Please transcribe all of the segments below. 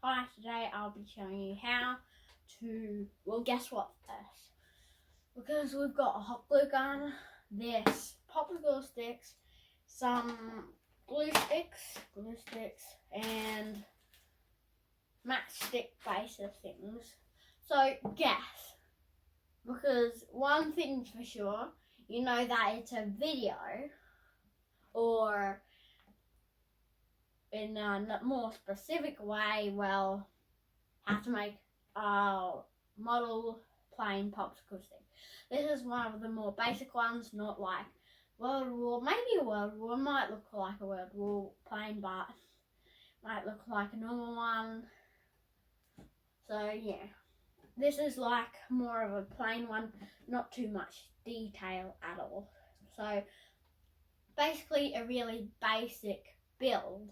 Hi, today I'll be showing you how to, well, guess what first? Because we've got a hot glue gun, this popsicle sticks, some glue sticks, and matchstick base of things. So guess, because one thing's for sure, you know that it's a video, or in a more specific way, well, how to make a model plain popsicle stick. This is one of the more basic ones, not like World War. Maybe a World War might look like a World War plain, but might look like a normal one. So yeah, this is like more of a plain one, not too much detail at all. So basically a really basic build.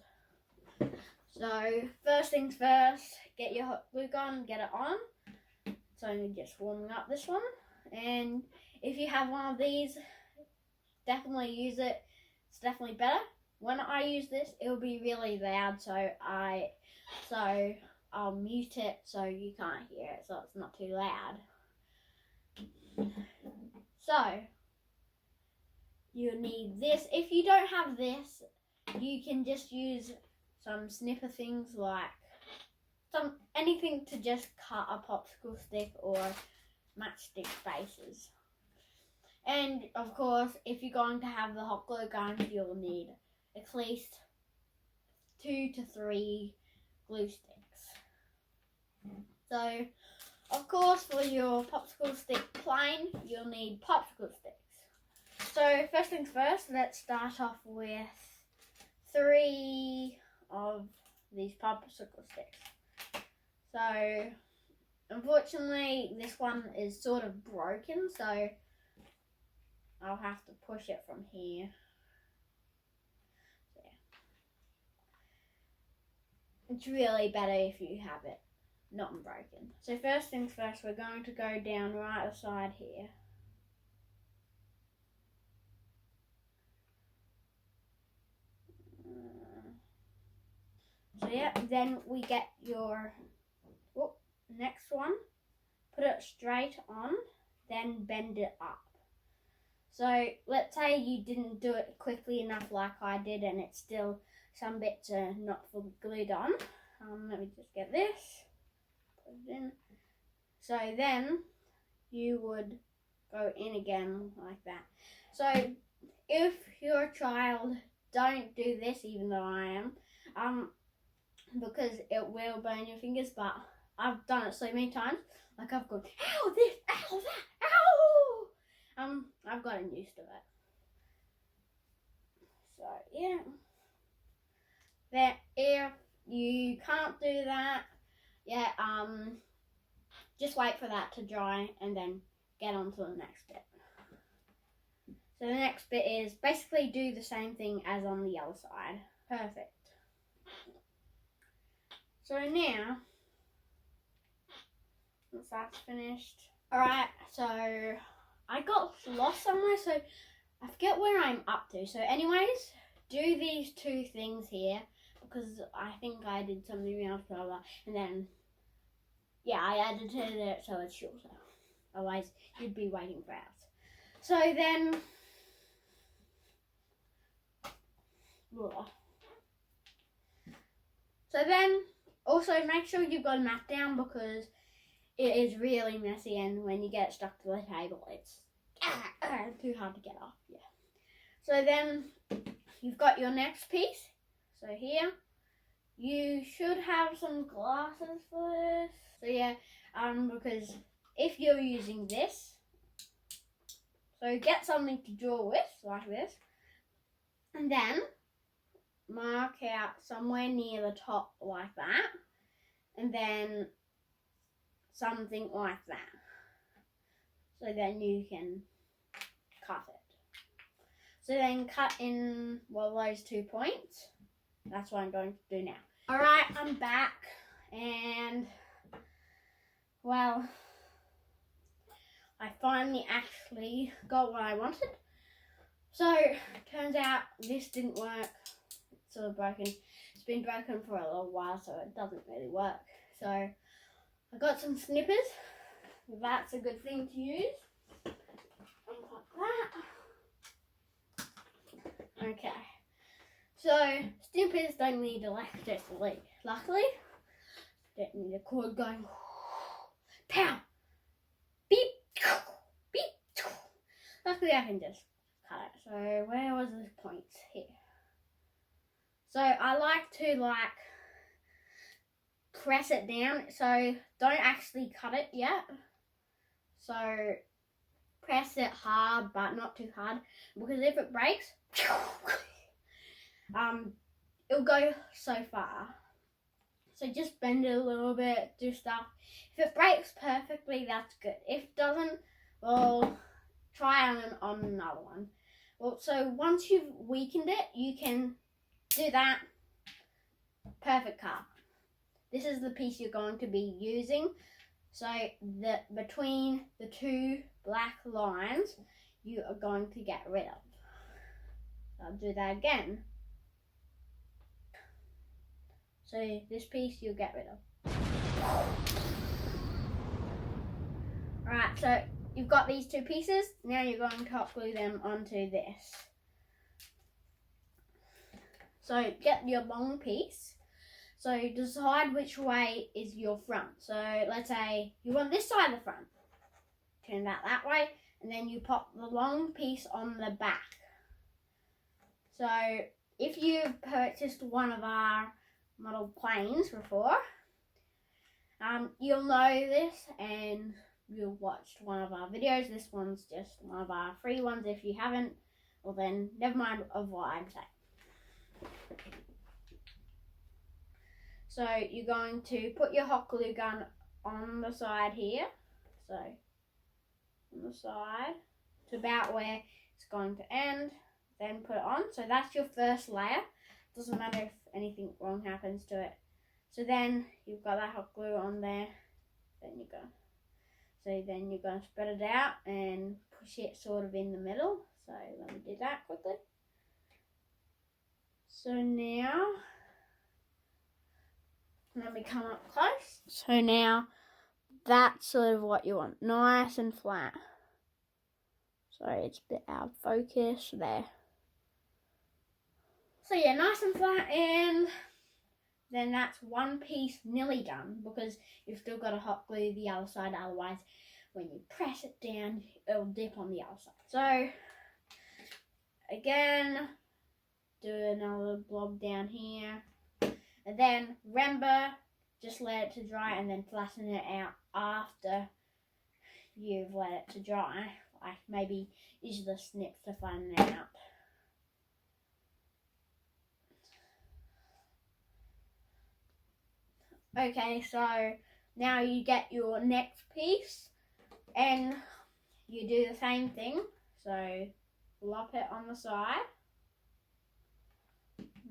So first things first, get your hot glue gun, get it on. It's only just warming up this one. And if you have one of these, definitely use it. It's definitely better. When I use this, it will be really loud, so I'll mute it so you can't hear it, so it's not too loud. So you need this. If you don't have this, you can just use some snipper things like anything to just cut a popsicle stick or matchstick bases. And of course, if you're going to have the hot glue gun, you'll need at least 2 to 3 glue sticks. So, of course, for your popsicle stick plain, you'll need popsicle sticks. So, first things first, let's start off with 3 of these popsicle sticks. So, unfortunately, this one is sort of broken, so I'll have to push it from here. So, yeah. It's really better if you have it not broken. So first things first, we're going to go down right aside here. So yeah, then we get your next one, put it straight on, then bend it up. So let's say you didn't do it quickly enough like I did and it's still, some bits are not fully glued on. Let me just get this, put it in. So then you would go in again like that. So if you're a child, don't do this, even though I am, because it will burn your fingers, but I've done it so many times, like I've gone, ow, this, ow, that, ow! I've gotten used to it. So yeah. Then if you can't do that, yeah, just wait for that to dry and then get on to the next bit. So the next bit is basically do the same thing as on the other side. Perfect. So now, once that's finished. Alright, so I got lost somewhere, so I forget where I'm up to. So anyways, do these 2 things here, because I think I did something else, blah, blah, and then, yeah, I edited it so it's shorter. Otherwise, you'd be waiting for hours. So then, also make sure you've got a mat down, because it is really messy, and when you get it stuck to the table, it's too hard to get off. Yeah. So then you've got your next piece. So here, you should have some glasses for this. So yeah, because if you're using this, so get something to draw with, like this, and then mark out somewhere near the top like that, and then something like that. So then you can cut it. So then cut in, well, those 2 points. That's what I'm going to do now. Alright, I'm back, and, well, I finally actually got what I wanted. So, turns out this didn't work. It's sort of broken. It's been broken for a little while, so it doesn't really work. So I got some snippers. That's a good thing to use. Like that. Okay. So snippers don't need electricity. Luckily, don't need a cord going pow, beep, beep. Luckily, I can just cut it. So where was the point here? So I like to press it down. So don't actually cut it yet. So press it hard, but not too hard, because if it breaks, it'll go so far. So just bend it a little bit, do stuff. If it breaks perfectly, that's good. If it doesn't, well, try on another one. Well, so once you've weakened it, you can do that. Perfect car. This is the piece you're going to be using. So between the two black lines, you are going to get rid of. I'll do that again. So this piece you'll get rid of. Alright, so you've got these two pieces. Now you're going to hot glue them onto this. So get your long piece. So decide which way is your front. So let's say you want this side of the front. Turn that way, and then you pop the long piece on the back. So if you've purchased one of our model planes before, you'll know this, and you've watched one of our videos. This one's just one of our free ones. If you haven't, well then never mind of what I'm saying. So you're going to put your hot glue gun on the side here. So on the side to about where it's going to end. Then put it on. So that's your first layer. Doesn't matter if anything wrong happens to it. So then you've got that hot glue on there. Then you're going to spread it out and push it sort of in the middle. So let me do that quickly. So now, let me come up close. So now that's sort of what you want. Nice and flat. Sorry, it's a bit out of focus there. So yeah, nice and flat, and then that's one piece nearly done, because you've still got to hot glue the other side, otherwise when you press it down, it'll dip on the other side. So again, do another blob down here, and then remember, just let it to dry and then flatten it out after you've let it to dry. Like maybe use the snip to flatten it out. Okay, so now you get your next piece and you do the same thing. So lop it on the side,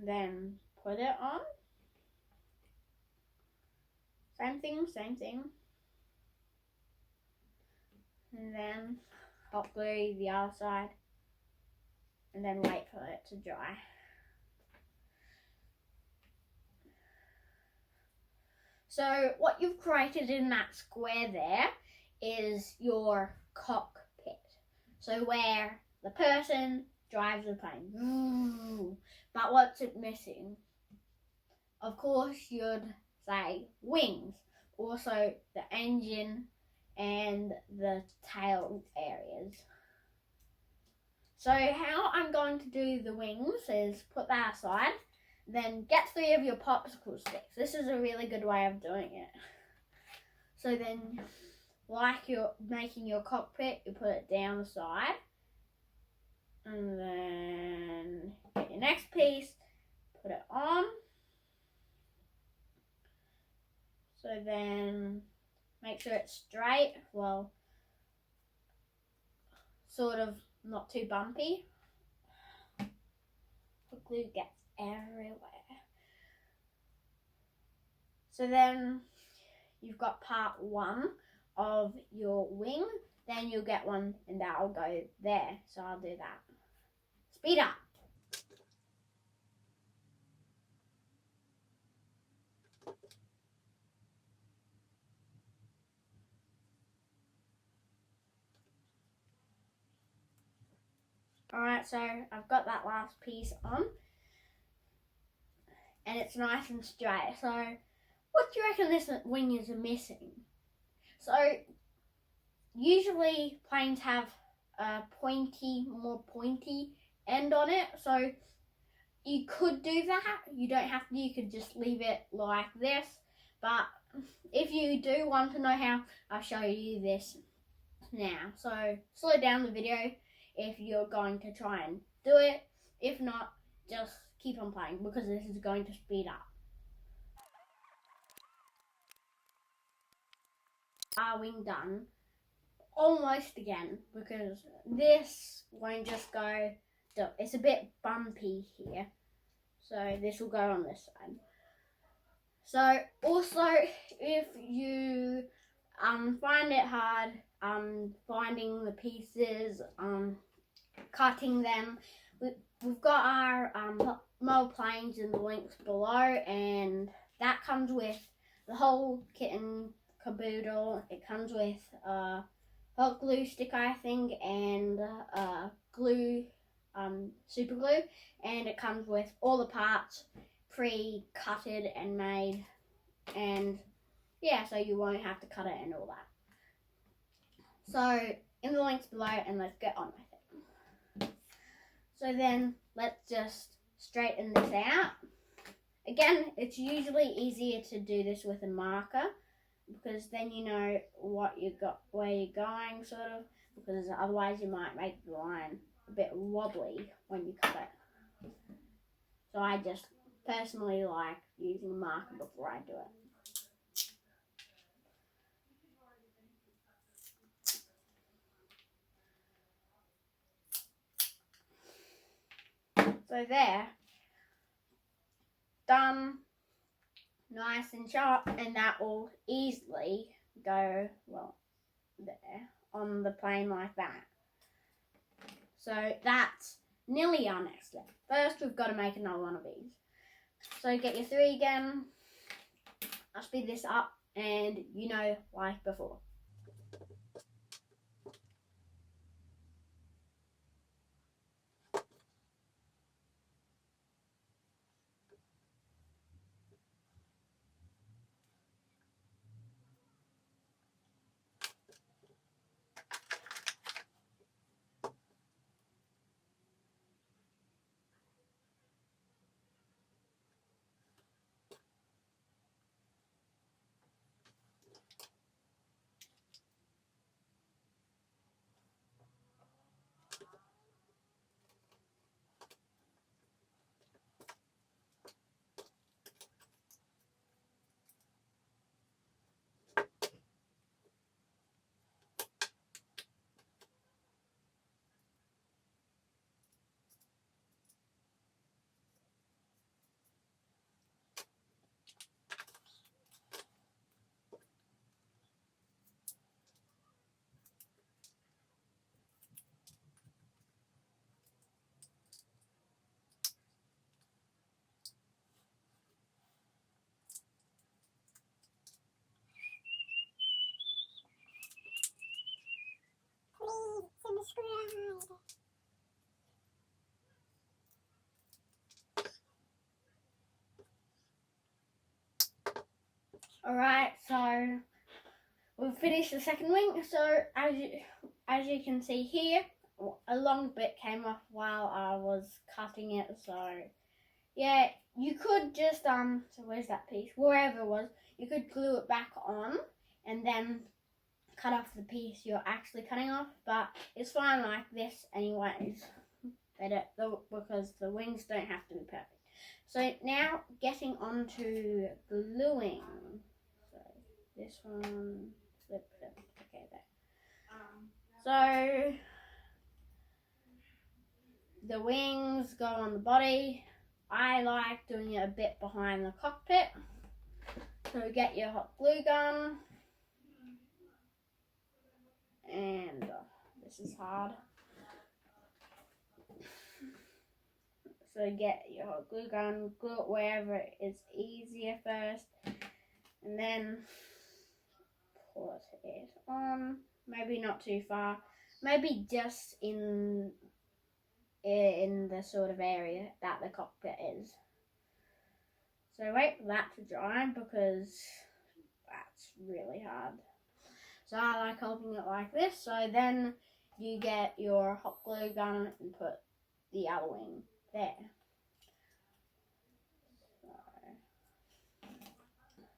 then put it on. Same thing. And then hot glue the other side and then wait for it to dry. So what you've created in that square there is your cockpit. So where the person drives the plane. But what's it missing? Of course you'd say wings. Also the engine and the tail areas. So how I'm going to do the wings is put that aside. Then get 3 of your popsicle sticks. This is a really good way of doing it. So then, like you're making your cockpit, you put it down the side. And then get your next piece, put it on. So then, make sure it's straight. Well, sort of not too bumpy. The glue gets everywhere. So then you've got part 1 of your wing, then you'll get one and that'll go there. So I'll do that. Speed up. Alright, so I've got that last piece on. And it's nice and straight. So, what do you reckon this wing is missing? So, usually planes have a more pointy end on it. So, you could do that. You don't have to. You could just leave it like this. But if you do want to know how, I'll show you this now. So, slow down the video if you're going to try and do it. If not, just keep on playing because this is going to speed up. Our wing done almost again because this won't just go, it's a bit bumpy here, so this will go on this side. So also if you find it hard finding the pieces, cutting them, we've got our model planes in the links below, and that comes with the whole kit and caboodle. It comes with hot glue stick, I think, and glue, super glue, and it comes with all the parts pre-cutted and made, and yeah, so you won't have to cut it and all that. So in the links below, and let's get on with it. So then let's just straighten this out. Again, it's usually easier to do this with a marker because then you know what you got, where you're going, sort of, because otherwise you might make the line a bit wobbly when you cut it. So I just personally like using a marker before I do it. So there, done, nice and sharp, and that will easily go, well, there on the plane like that. So that's nearly our next step. First, we've got to make another one of these. So get your 3 again. I'll speed this up, and you know, like before. Alright, so we've finished the second wing. So as you can see here, a long bit came off while I was cutting it. So yeah, you could just so where's that piece? Wherever it was, you could glue it back on and then cut off the piece you're actually cutting off. But it's fine like this anyways, because the wings don't have to be perfect. So now getting on to gluing. So this one, flip, okay, there. So the wings go on the body. I like doing it a bit behind the cockpit. So get your hot glue gun. And this is hard. So get your hot glue gun, glue it wherever is easier first, and then put it on. Maybe not too far, maybe just in in the sort of area that the cockpit is. So wait for that to dry because that's really hard. So I like holding it like this. So then you get your hot glue gun and put the other wing there. So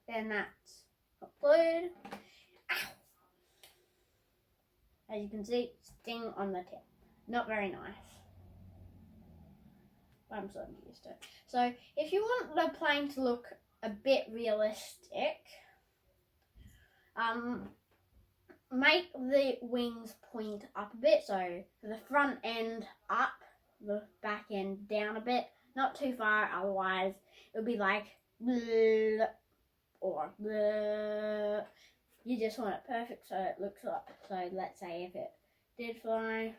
then that's hot glued. Ow! As you can see, sting on the tip. Not very nice. But I'm sort of used to it. So if you want the plane to look a bit realistic, make the wings point up a bit. So the front end up, the back end down a bit. Not too far, otherwise it'll be like bleh, or bleh. You just want it perfect so it looks like, so let's say if it did fly,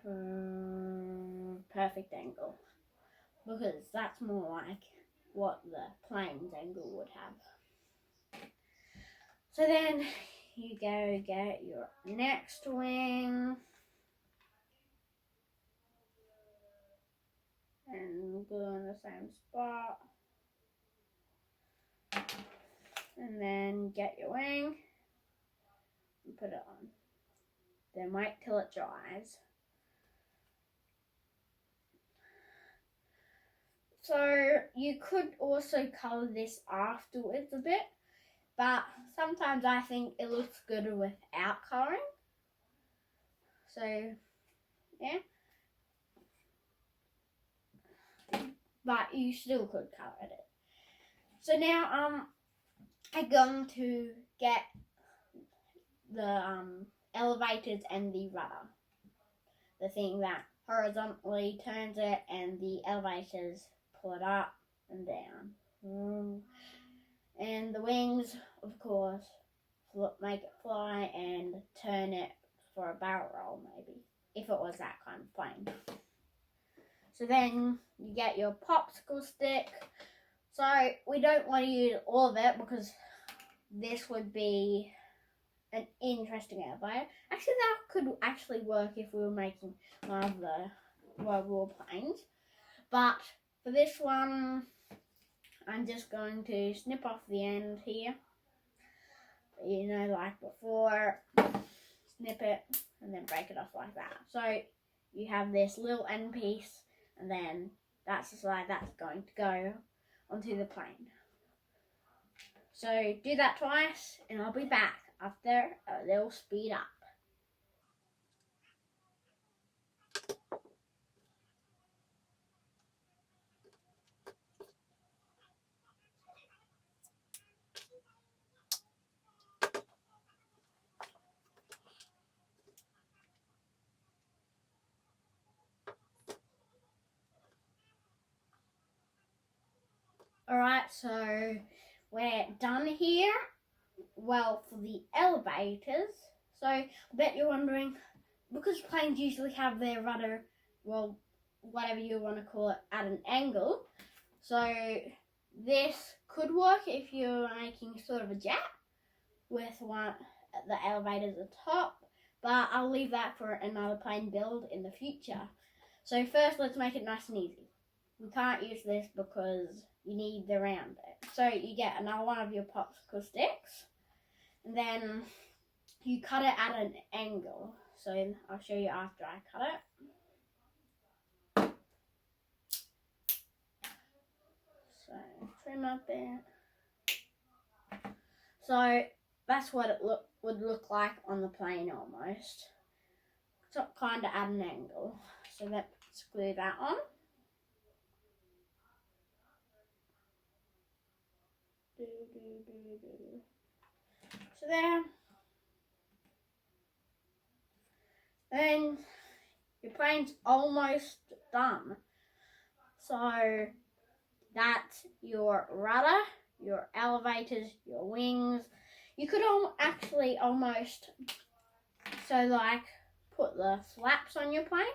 perfect angle. Because that's more like what the plane's angle would have. So then you go get your next wing and glue in the same spot. And then get your wing and put it on. Then wait till it dries. So you could also colour this afterwards a bit, but sometimes I think it looks good without colouring. So yeah, but you still could colour it. So now I'm going to get the elevators and the rudder, the thing that horizontally turns it, and the elevators pull it up and down. And the wings, of course, make it fly and turn it for a barrel roll, maybe, if it was that kind of plane. So then you get your popsicle stick. So we don't want to use all of it because this would be an interesting elevator. Actually, that could actually work if we were making one of the World War planes. But for this one, I'm just going to snip off the end here. You know, like before, snip it and then break it off like that. So you have this little end piece, and then that's the side that's going to go onto the plane. So do that twice, and I'll be back after a little speed up. Alright, so we're done here. Well, for the elevators, so I bet you're wondering, because planes usually have their rudder, well, whatever you want to call it, at an angle, so this could work if you're making sort of a jet with the elevators at the top, but I'll leave that for another plane build in the future. So first, let's make it nice and easy. We can't use this because you need the round bit. So you get another one of your popsicle sticks, and then you cut it at an angle. So I'll show you after I cut it. So trim up it. So that's what it would look like on the plane almost. So kind of at an angle. So let's glue that on. So there. Then your plane's almost done. So that's your rudder, your elevators, your wings. You could actually almost, so like, put the flaps on your plane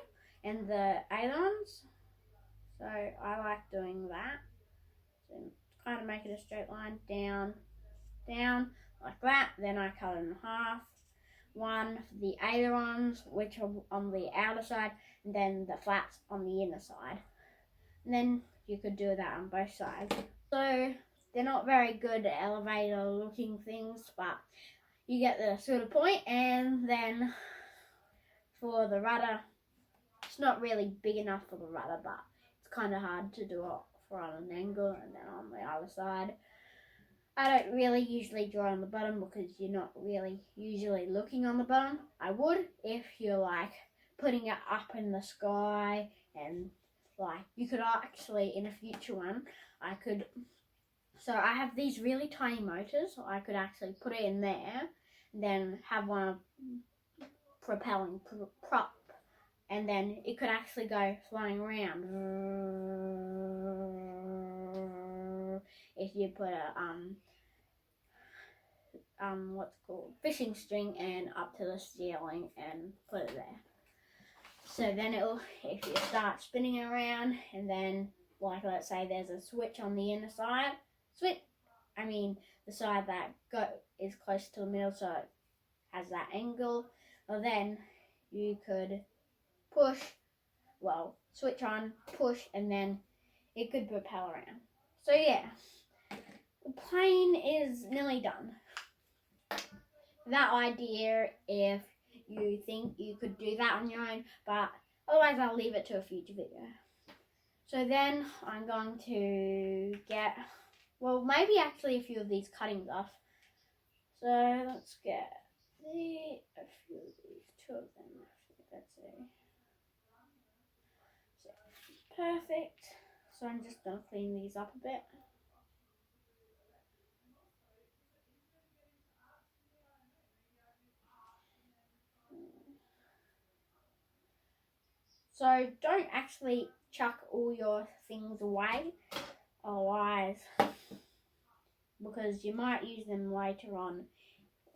and the ailerons. So I like doing that. So kind of make it a straight line, down, down, like that. Then I cut it in half, one for the ailerons, which are on the outer side, and then the flats on the inner side. And then you could do that on both sides. So they're not very good elevator looking things, but you get the sort of point. And then for the rudder, it's not really big enough for the rudder, but it's kind of hard to do it for on an angle. And then on the other side, I don't really usually draw on the bottom because you're not really usually looking on the bottom. I would if you're like putting it up in the sky, and like you could actually in a future one, so I have these really tiny motors, so I could actually put it in there and then have one propelling prop, and then it could actually go flying around if you put a what's called fishing string and up to the ceiling and put it there. So then it'll, if you start spinning around, and then like let's say there's a switch on the inner side, the side that is close to the middle, so it has that angle. Well, then you could switch on, push, and then it could propel around. So yeah, the plane is nearly done. That idea, if you think you could do that on your own, but otherwise I'll leave it to a future video. So then I'm going to get, maybe actually a few of these cuttings off. So let's get a few of these, two of them actually, let's see. So, perfect. So I'm just going to clean these up a bit. So don't actually chuck all your things away, otherwise, because you might use them later on.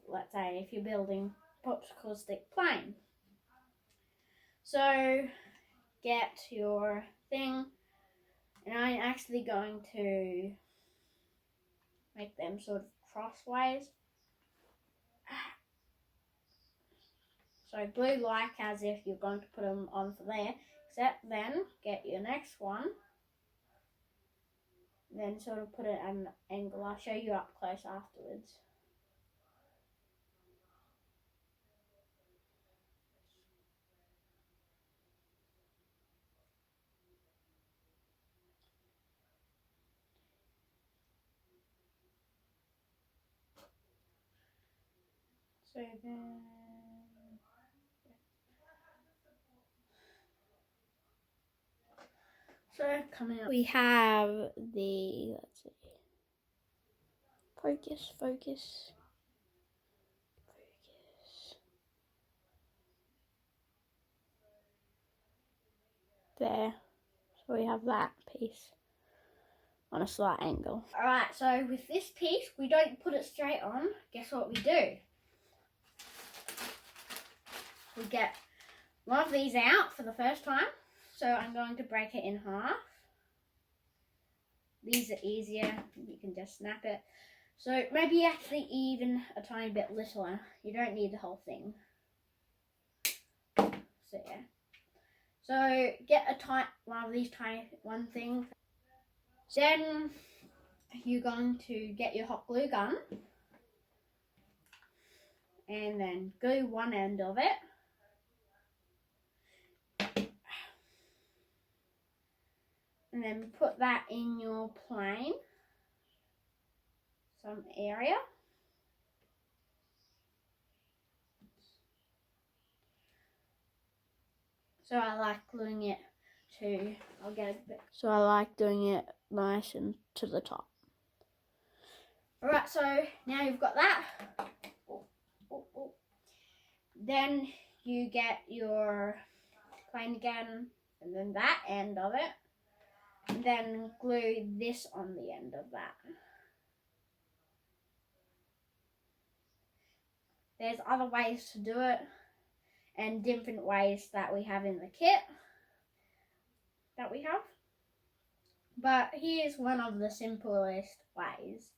Let's say if you're building popsicle stick plane. So get your thing, and I'm actually going to make them sort of crossways. So glue like as if you're going to put them on for there, except then get your next one, then sort of put it at an angle. I'll show you up close afterwards. So then, coming up, we have the, let's see, focus. There, so we have that piece on a slight angle. Alright, so with this piece, we don't put it straight on. Guess what we do? We get one of these out for the first time. So I'm going to break it in half. These are easier, you can just snap it. So maybe actually even a tiny bit littler. You don't need the whole thing. So yeah. So get one of these tiny things. Then you're going to get your hot glue gun and then glue one end of it. And then put that in your plane, some area. So I like gluing it to, I'll get a bit. So I like doing it nice and to the top. Alright, so now you've got that. Then you get your plane again, and then that end of it. And then glue this on the end of that. There's other ways to do it, and different ways that we have in the kit that we have. But here's one of the simplest ways,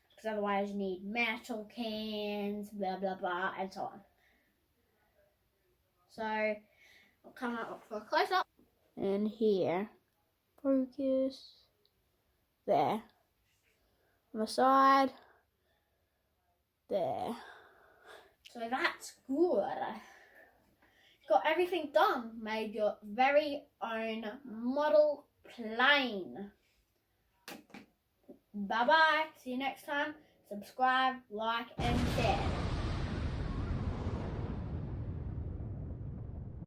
because otherwise you need metal cans, blah blah blah, and so on. So I'll come up for a close up. And here, focus, there, on the side, there. So that's good. Got everything done. Made your very own model plane. Bye bye. See you next time. Subscribe, like, and share.